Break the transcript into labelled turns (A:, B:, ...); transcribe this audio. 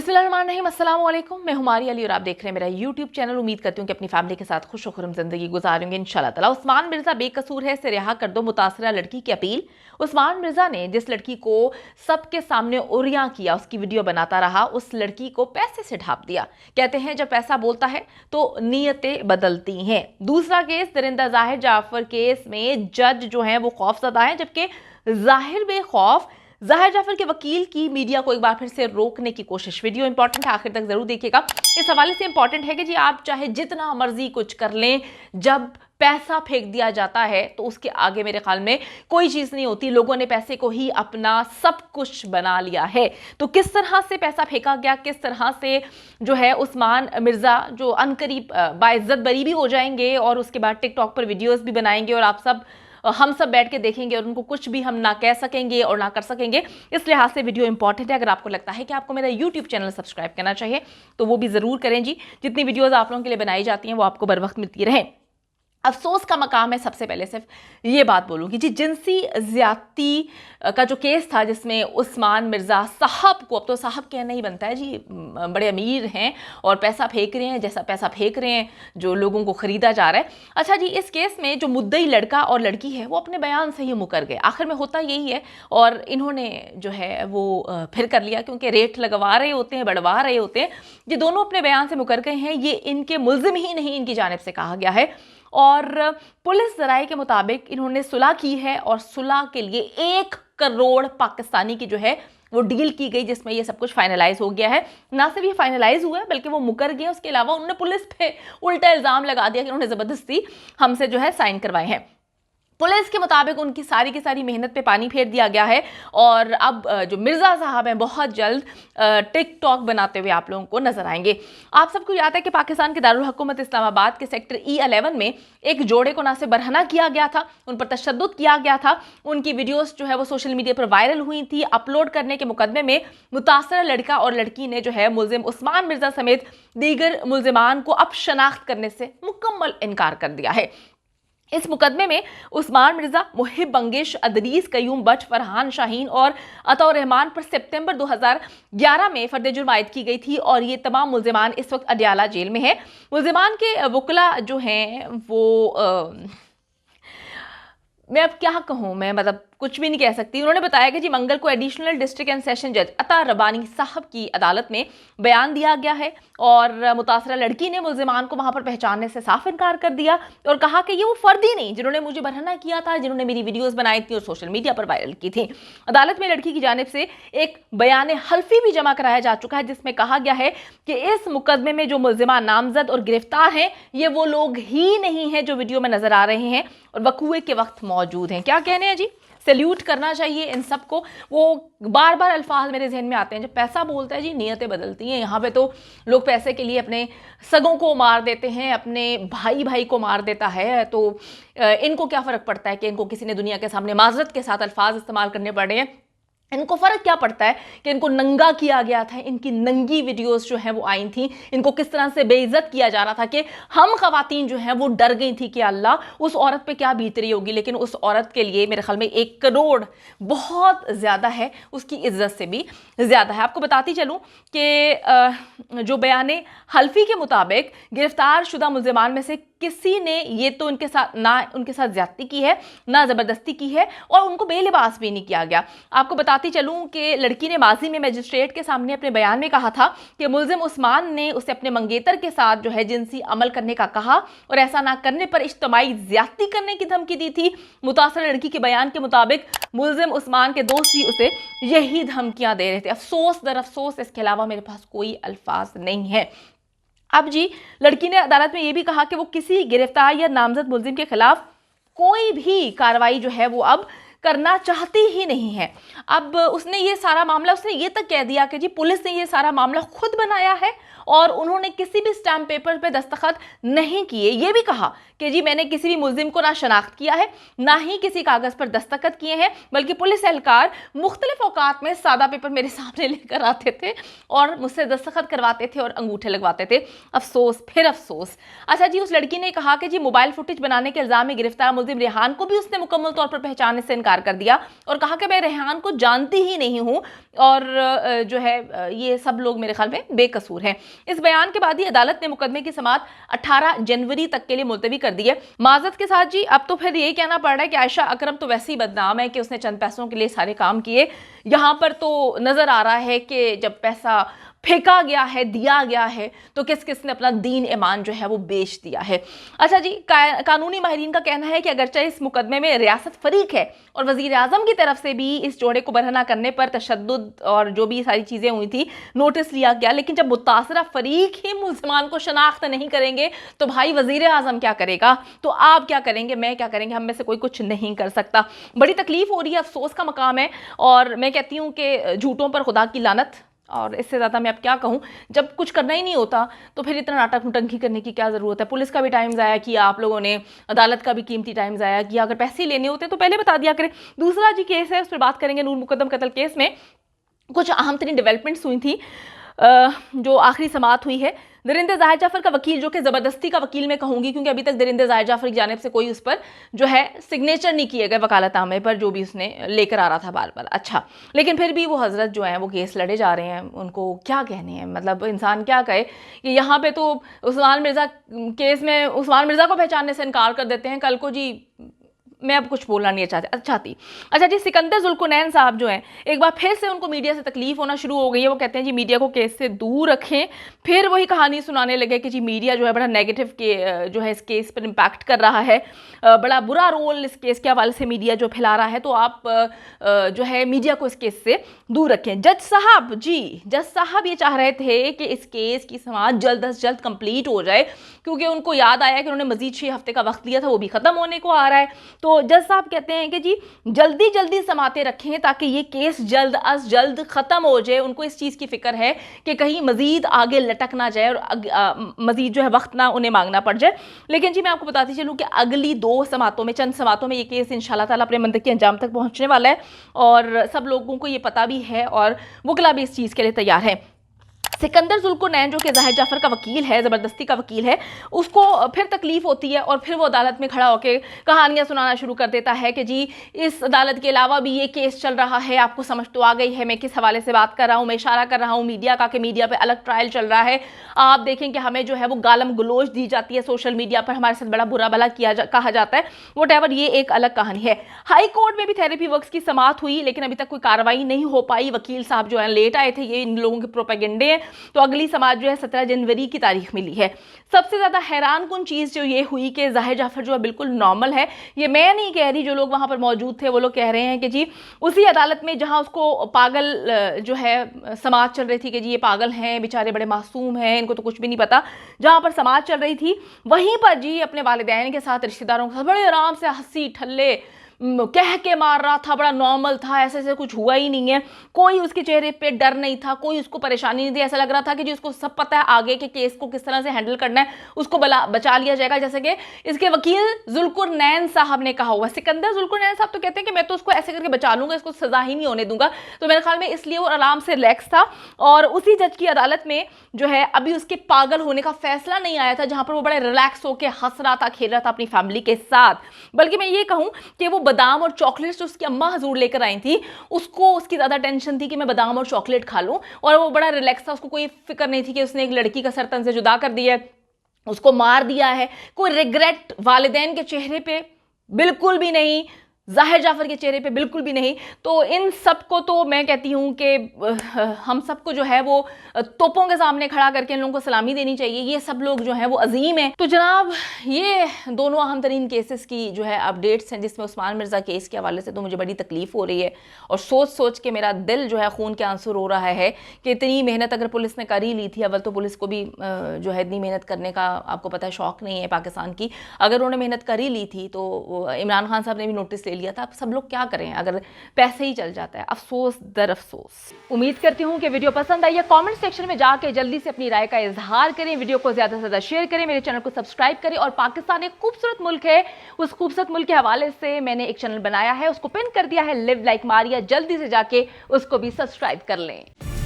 A: बिस्मिल्लाहिर्रहमानिर्रहीम, अस्सलाम वालेकुम। मैं हुमारी अली और आप देख रहे हैं मेरा यूट्यूब चैनल। उम्मीद करती हूँ कि अपनी फैमिली के साथ खुश खुरम जिंदगी गुजारेंगे इंशाल्लाह ताला। उस्मान मिर्जा बेकसूर है, इसे रिहा कर दो, मुतासरा लड़की की अपील। उस्मान मिर्जा ने जिस लड़की को सबके सामने उरियां किया, उसकी वीडियो बनाता रहा, उस लड़की को पैसे से ढाप दिया। कहते हैं जब पैसा बोलता है तो नीयतें बदलती हैं। दूसरा केस दरिंदा जाहिर जाफर केस में जज जो है वो खौफजदा है, जबकि जाहिर बेखौफ जाहिर जाफर के वकील की मीडिया को एक बार फिर से रोकने की कोशिश। वीडियो इंपॉर्टेंट है, आखिर तक जरूर देखिएगा। इस हवाले से इंपॉर्टेंट है कि जी आप चाहे जितना मर्जी कुछ कर लें, जब पैसा फेंक दिया जाता है तो उसके आगे मेरे ख्याल में कोई चीज़ नहीं होती। लोगों ने पैसे को ही अपना सब कुछ बना लिया है। तो किस तरह से पैसा फेंका गया, किस तरह से जो है उस्मान मिर्ज़ा जो अनकरीब बाइज्जत बरी भी हो जाएंगे और उसके बाद टिकटॉक पर वीडियोज़ भी बनाएंगे और हम सब बैठ के देखेंगे और उनको कुछ भी हम ना कह सकेंगे और ना कर सकेंगे। इस लिहाज से वीडियो इंपॉर्टेंट है। अगर आपको लगता है कि आपको मेरा यूट्यूब चैनल सब्सक्राइब करना चाहिए तो वो भी ज़रूर करें जी। जितनी वीडियोज़ आप लोगों के लिए बनाई जाती हैं वो आपको बर वक्त मिलती रहें। अफसोस का मकाम है, सबसे पहले सिर्फ ये बात बोलूँगी जी, जिनसी ज़्यादती का जो केस था जिसमें उस्मान मिर्ज़ा साहब को, अब तो साहब कहना ही बनता है जी, बड़े अमीर हैं और पैसा फेंक रहे हैं, जैसा पैसा फेंक रहे हैं जो लोगों को ख़रीदा जा रहा है। अच्छा जी, इस केस में जो मुद्दई लड़का और लड़की है वो अपने बयान से ही मुकर गए। आखिर में होता यही है और इन्होंने जो है वो फिर कर लिया, क्योंकि रेट लगवा रहे होते हैं, बढ़वा रहे होते हैं। ये दोनों अपने बयान से मुकर गए हैं। ये इनके मुल्जिम ही नहीं, इनकी जानिब से कहा गया है और पुलिस ज़राए के मुताबिक इन्होंने सुलह की है और सुलह के लिए 1 करोड़ पाकिस्तानी की जो है वो डील की गई, जिसमें ये सब कुछ फाइनलाइज हो गया है। ना सिर्फ ये फाइनलाइज हुआ है बल्कि वो मुकर गए। उसके अलावा उन्होंने पुलिस पे उल्टा इल्ज़ाम लगा दिया कि उन्होंने ज़बरदस्ती हमसे जो है साइन करवाए हैं। पुलिस के मुताबिक उनकी सारी की सारी मेहनत पे पानी फेर दिया गया है और अब जो मिर्ज़ा साहब हैं बहुत जल्द टिकटॉक बनाते हुए आप लोगों को नजर आएंगे। आप सबको याद है कि पाकिस्तान के दारुल हुकूमत इस्लामाबाद के सेक्टर E11 में एक जोड़े को ना से बरहना किया गया था, उन पर तशद्दुद किया गया था। उनकी वीडियोस जो है वो सोशल मीडिया पर वायरल हुई थी। अपलोड करने के मुकदमे में मुतासरा लड़का और लड़की ने जो है मुल्जिम उस्मान मिर्ज़ा समेत दीगर मुल्जिमान को अब शनाख्त करने से मुकम्मल इनकार कर दिया है। इस मुकदमे में उस्मान मिर्ज़ा, मुहिब बंगिश, अदरीस, कयूम बट, फरहान शाहीन और अतौर रहमान पर सितंबर 2011 में फर्द जुर्म आयद की गई थी और ये तमाम मुल्जिमान इस वक्त अडियाला जेल में है। मुल्जिमान के वकला जो हैं वो मैं अब क्या कहूँ, मैं मतलब कुछ भी नहीं कह सकती। उन्होंने बताया कि जी मंगल को एडिशनल डिस्ट्रिक्ट एंड सेशन जज अता रबानी साहब की अदालत में बयान दिया गया है और मुतासरा लड़की ने मुल्जिमान को वहाँ पर पहचानने से साफ इनकार कर दिया और कहा कि ये वो फर्द ही नहीं जिन्होंने मुझे बरहना किया था, जिन्होंने मेरी वीडियोज़ बनाई थी और सोशल मीडिया पर वायरल की थी। अदालत में लड़की की जानिब से एक बयान हल्फी भी जमा कराया जा चुका है जिसमें कहा गया है कि इस मुकदमे में जो मुल्जिमान नामजद और गिरफ्तार हैं ये वो लोग ही नहीं हैं जो वीडियो में नजर आ रहे हैं और वकूए के वक्त मौजूद हैं। क्या कहने हैं जी, सैल्यूट करना चाहिए इन सबको। वो बार बार अल्फाज मेरे जहन में आते हैं, जब पैसा बोलता है जी नीयतें बदलती हैं। यहाँ पे तो लोग पैसे के लिए अपने सगों को मार देते हैं, अपने भाई भाई को मार देता है, तो इनको क्या फ़र्क पड़ता है कि इनको किसी ने दुनिया के सामने माजरत के साथ अल्फाज इस्तेमाल करने पड़े हैं। इनको फ़र्क क्या पड़ता है कि इनको नंगा किया गया था, इनकी नंगी वीडियोस जो हैं वो आई थी, इनको किस तरह से बेइज्जत किया जा रहा था कि हम ख़वातीन जो हैं वो डर गई थी कि अल्लाह उस औरत पे क्या बीत रही होगी। लेकिन उस औरत के लिए मेरे ख्याल में 1 करोड़ बहुत ज़्यादा है, उसकी इज्जत से भी ज़्यादा है। आपको बताती चलूँ कि जो बयान हल्फी के मुताबिक गिरफ्तार शुदा मुल्जिमान में से किसी ने ये तो उनके साथ ज्यादती की है, ना ज़बरदस्ती की है और उनको बेलिबास भी नहीं किया गया। आपको बताती चलूँ कि लड़की ने माजी में मजिस्ट्रेट के सामने अपने बयान में कहा था कि मुल्जिम उस्मान ने उसे अपने मंगेतर के साथ जो है जिनसी अमल करने का कहा और ऐसा ना करने पर इज्तिमाई ज्यादती करने की धमकी दी थी। मुतासर लड़की के बयान के मुताबिक मुल्जिम उस्मान के दोस्त भी उसे यही धमकियां दे रहे थे। अफसोस दर अफसोस, इसके अलावा मेरे पास कोई अल्फाज नहीं है। अब जी लड़की ने अदालत में यह भी कहा कि वो किसी गिरफ्तार या नामजद मुल्जिम के खिलाफ कोई भी कार्रवाई जो है वो अब करना चाहती ही नहीं है। अब उसने ये सारा मामला, उसने ये तक कह दिया कि जी पुलिस ने ये सारा मामला खुद बनाया है और उन्होंने किसी भी स्टैम्प पेपर पे दस्तखत नहीं किए। ये भी कहा कि जी मैंने किसी भी मुल्जिम को ना शनाख्त किया है, ना ही किसी कागज़ पर दस्तखत किए हैं, बल्कि पुलिस एहलकार मुख्तलिफ औकात में सादा पेपर मेरे सामने लेकर आते थे और मुझसे दस्तखत करवाते थे और अंगूठे लगवाते थे। अफसोस फिर अफसोस। अच्छा जी, उस लड़की ने कहा कि जी मोबाइल फुटेज बनाने के इल्ज़ाम में गिरफ्तार मुल्जिम रेहान को भी उसने मुकम्मल तौर पर पहचानने से इनकार इनकार कर दिया और कहा कि मैं रेहान को जानती ही नहीं हूं और जो है ये सब लोग मेरे ख्याल में बेकसूर हैं। इस बयान के बाद ही अदालत ने मुकदमे की समाअत 18 जनवरी तक के लिए मुलतवी कर दी है। माजरत के साथ जी, अब तो फिर यही कहना पड़ रहा है कि आयशा अकरम तो वैसे ही बदनाम है कि उसने चंद पैसों के लिए सारे काम किए। यहाँ पर तो नजर आ रहा है कि जब पैसा फेंका गया है, दिया गया है, तो किस किस ने अपना दीन ईमान जो है वो बेच दिया है। अच्छा जी, कानूनी माहिरीन का कहना है कि अगरचे इस मुकदमे में रियासत फरीक है और वजीर आजम की तरफ से भी इस जोड़े को बरहना करने पर तशद्दुद और जो भी सारी चीज़ें हुई थी नोटिस लिया गया, लेकिन जब मुतासरा फरीक ही मुसलमान को शनाख्त नहीं करेंगे तो भाई वजीर आजम क्या करेगा, तो आप क्या करेंगे, मैं क्या करेंगे, हम में से कोई कुछ नहीं कर सकता। बड़ी तकलीफ हो रही है, अफसोस का मकाम है और मैं कहती हूँ कि झूठों पर खुदा की लानत, और इससे ज़्यादा मैं अब क्या कहूँ। जब कुछ करना ही नहीं होता तो फिर इतना नाटक नुटंकी करने की क्या ज़रूरत है। पुलिस का भी टाइम ज़ाया किया आप लोगों ने, अदालत का भी कीमती टाइम ज़ाया किया। अगर पैसे लेने होते तो पहले बता दिया करें। दूसरा जी केस है, उस पर बात करेंगे। नूर मुकद्दम कत्ल केस में कुछ अहम तरीन डेवलपमेंट्स हुई थी। जो आखिरी समाअत हुई है, दरिंदे ज़ाहिर जाफर का वकील, जो कि ज़बरदस्ती का वकील मैं कहूँगी क्योंकि अभी तक दरिंदे ज़ाहिर जाफर की जानिब से कोई उस पर जो है सिग्नेचर नहीं किए गए वकालतनामे पर, जो भी उसने लेकर आ रहा था बार बार। अच्छा, लेकिन फिर भी वो हजरत जो हैं वो केस लड़े जा रहे हैं। उनको क्या कहने हैं, मतलब इंसान क्या कहे कि यहाँ पे तो उस्मान मिर्ज़ा केस में उस्मान मिर्ज़ा को पहचानने से इनकार कर देते हैं, कल को जी मैं अब कुछ बोलना नहीं चाहती। अच्छा जी, सिकंदर जुल्कुनैन साहब जो हैं, एक बार फिर से उनको मीडिया से तकलीफ होना शुरू हो गई है। वो कहते हैं जी मीडिया को केस से दूर रखें। फिर वही कहानी सुनाने लगे कि जी मीडिया जो है बड़ा नेगेटिव के जो है इस केस पर इम्पैक्ट कर रहा है, बड़ा बुरा रोल इस केस के हवाले से मीडिया जो फैला रहा है, तो आप जो है मीडिया को इस केस से दूर रखें। जज साहब ये चाह रहे थे कि इस केस की समाअत जल्द अज जल्द कंप्लीट हो जाए, क्योंकि उनको याद आया कि उन्होंने मजीद 6 हफ्ते का वक्त लिया था, वो भी ख़त्म होने को आ रहा है। तो जज साहब कहते हैं कि जी जल्दी समातें रखें ताकि ये केस जल्द अज जल्द ख़त्म हो जाए। उनको इस चीज़ की फिक्र है कि कहीं मजीद आगे लटक ना जाए और मजीद जो है वक्त ना उन्हें मांगना पड़ जाए। लेकिन जी मैं आपको बताती चलूँ कि अगली 2 समातों में, चंद समातों में ये केस इंशाल्लाह ताला अपने मंतकी अंजाम तक पहुँचने वाला है और सब लोगों को ये पता भी है और वकला भी इस चीज़ के लिए तैयार है। सिकंदर जुल्कुनैन जो कि ज़ाहिर जाफर का वकील है, ज़बरदस्ती का वकील है, उसको फिर तकलीफ होती है और फिर वो अदालत में खड़ा होकर कहानियाँ सुनाना शुरू कर देता है कि जी इस अदालत के अलावा भी ये केस चल रहा है, आपको समझ तो आ गई है मैं किस हवाले से बात कर रहा हूँ। मैं इशारा कर रहा हूँ मीडिया का कि मीडिया पर अलग ट्रायल चल रहा है। आप देखें कि हमें जो है वो गालम गलोच दी जाती है सोशल मीडिया पर, हमारे साथ बड़ा बुरा भला कहा जाता है। वोटेवर, ये एक अलग कहानी है। हाई कोर्ट में भी थेरेपी वर्क्स की समाअत हुई, लेकिन अभी तक कोई कार्रवाई नहीं हो पाई। वकील साहब जो है लेट आए थे, ये इन लोगों के प्रोपेगेंडे हैं। तो अगली समाअत जो है 17 जनवरी की तारीख मिली है। सबसे ज्यादा हैरान कुन चीज जो ये हुई कि ज़ाहिर जाफर जो है बिल्कुल नॉर्मल है। ये मैं नहीं कह रही, जो लोग वहां पर मौजूद थे वो लोग कह रहे हैं कि जी उसी अदालत में जहां उसको पागल जो है समाअत चल रही थी कि जी ये पागल हैं, बेचारे बड़े मासूम हैं, इनको तो कुछ भी नहीं पता, जहां पर समाअत चल रही थी वहीं पर जी अपने वालिदैन के साथ, रिश्तेदारों के साथ बड़े आराम से हंसी ठल्ले कह के मार रहा था, बड़ा नॉर्मल था, ऐसे कुछ हुआ ही नहीं है। कोई उसके चेहरे पे डर नहीं था, कोई उसको परेशानी नहीं थी। ऐसा लग रहा था कि जी उसको सब पता है आगे के केस को किस तरह से हैंडल करना है, उसको बचा लिया जाएगा, जैसे कि इसके वकील जुल्कुनैन साहब ने कहा हुआ। सिकंदर जुल्कुनैन साहब तो कहते हैं कि मैं तो उसको ऐसे करके बचा लूंगा, इसको सजा ही नहीं होने दूंगा। तो मेरे ख्याल में इसलिए वो आराम से रिलैक्स था और उसी जज की अदालत में जो है अभी उसके पागल होने का फैसला नहीं आया था, जहां पर वो बड़े रिलैक्स होकर हंस रहा था, खेल रहा था अपनी फैमिली के साथ। बल्कि मैं ये कहूं कि वो बादाम और चॉकलेट्स जो उसकी अम्मा हजूर लेकर आई थी, उसको उसकी ज्यादा टेंशन थी कि मैं बादाम और चॉकलेट खा लूं, और वो बड़ा रिलैक्स था। उसको कोई फिक्र नहीं थी कि उसने एक लड़की का सर तन से जुदा कर दिया है, उसको मार दिया है। कोई रिग्रेट वालिदैन के चेहरे पे बिल्कुल भी नहीं, ज़ाहिर जाफर के चेहरे पे बिल्कुल भी नहीं। तो इन सब को तो मैं कहती हूँ कि हम सबको जो है वो तोपों के सामने खड़ा करके इन लोगों को सलामी देनी चाहिए। ये सब लोग जो हैं वो अजीम हैं। तो जनाब ये दोनों अहम तरीन केसेस की जो है अपडेट्स हैं, जिसमें उस्मान मिर्ज़ा केस के हवाले से तो मुझे बड़ी तकलीफ़ हो रही है और सोच के मेरा दिल जो है खून के आंसू रो रहा है कि इतनी मेहनत अगर पुलिस ने कर ही ली थी, अव्वल तो पुलिस को भी जो है इतनी मेहनत करने का आपको पता है शौक़ नहीं है पाकिस्तान की। अगर उन्होंने मेहनत कर ही ली थी तो इमरान खान साहब ने भी नोटिस ले लिया था। अब सब लोग क्या करें अगर पैसे ही चल जाता है। अफसोस दर अफसोस। उम्मीद करती हूँ कि वीडियो पसंद आई है। कमेंट सेक्शन में जाके जल्दी से अपनी राय का इजहार करें, वीडियो को ज्यादा से ज्यादा शेयर करें, मेरे चैनल को सब्सक्राइब करें। और पाकिस्तान एक खूबसूरत मुल्क है, उस खूबसूरत मुल्क के हवाले से मैंने एक चैनल बनाया है, उसको पिन कर दिया है, लिव लाइक मारिया। जल्दी से जाके उसको भी सब्सक्राइब कर लें।